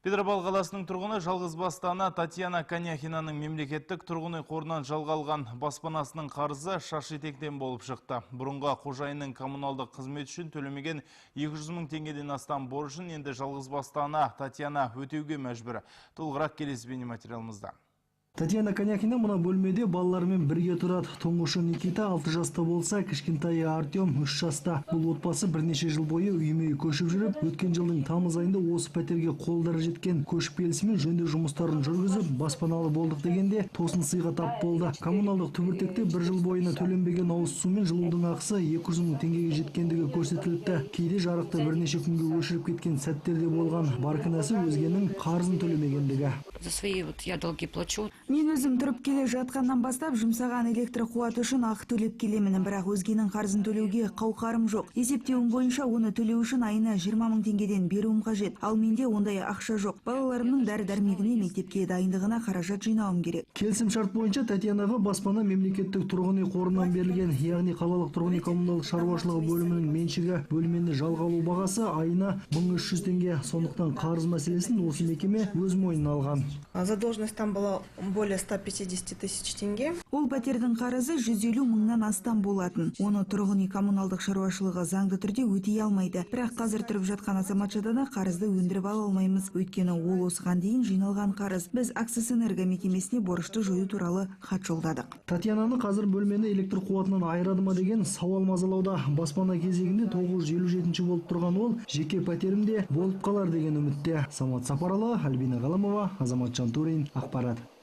Петропавл қаласының тұрғыны жалғыз басты ана Татьяна Коняхинаның мемлекеттік тұрғын үй қорынан жалға алған баспанасының қарызы шаш етектен болып шықты. Бұрынға қожайынның коммуналдық қызмет үшін төлемеген 200 мың теңгеден астам борышын енді жалғыз басты ана Татьяна өтеуге мәжбүр. Толығырақ келесі бейнематериалымызда. Татьяна Коняхина мына бөлмеде балаларымен бірге тұрады. Тұңғышы Никита 6 жаста болса, кішкентайы Артем 3 жаста. Бұл отбасы бірнеше жыл бойы үйме-үй көшіп жүріп, өткен жылдың тамыз айында осы пәтерге қолдары жеткен. Көшіп келісімен жөндеу жұмыстарын жүргізіп, баспаналы болдық дегенде тосын сыйға тап болды. Коммуналдық түбіртекте бір жыл бойына төленбеген ауыз су мен жылудың ақысы 200 мың теңгеге жеткендігі көрсетіліпті. Кейде жарықты бірнеше күнге өшіріп кеткен сәттерде болған. Бар кінәсі өзгенің қарызын төлемегендігі. За свои я долги плачу. Мен өзім тұрып келе жатқаннан бастап жұмсаған электр қуаты үшін ақы төлеп келемін, бірақ өзгенің қарызын төлеуге қауқарым жоқ. Есептеуім бойынша оны төлеу үшін айына 20 мың теңгеден беруім қажет. Ал менде ондай ақша жоқ. Балаларымның дәрі-дәрмегіне, мектепке дайындығына қаражат жинауым керек. Келісім шарт бойынша Татьянаға баспана мемлекеттік тұрғын үй қорынан берілген, яғни қалалық тұрғын үй коммуналдық шаруашылығы бөлімінің меншігі. Бөлмені жалға алу бағасы айына 1300 теңге. Сондықтан қарыз мәселесін осы мекеме өз мойнына алған. Задолженность там была более 150 тысяч тенге. Ол пәтердің қарызы 150 мыңнан астам болатын. Оны тұрғын үй коммуналдық шаруашылығы заңды түрде өтей алмайды. Бірақ қазір тұрып жатқан азаматшадан қарызды өндіріп ала алмаймыз. Өйткені ол осыған дейін жиналған қарыз. Біз Аксэнерго мекемесіне борышты жою туралы хат жолдадық. Татьянаны қазір бөлмені электр қуатынан айырады ма деген сауал мазалауда. Баспана кезегінде 957 болып тұрған ол жеке пәтерімде болып қалар деген үмітте. Самат Сапаралы, Альбина Ғаламова, Азамат Жантурин, ақпарат.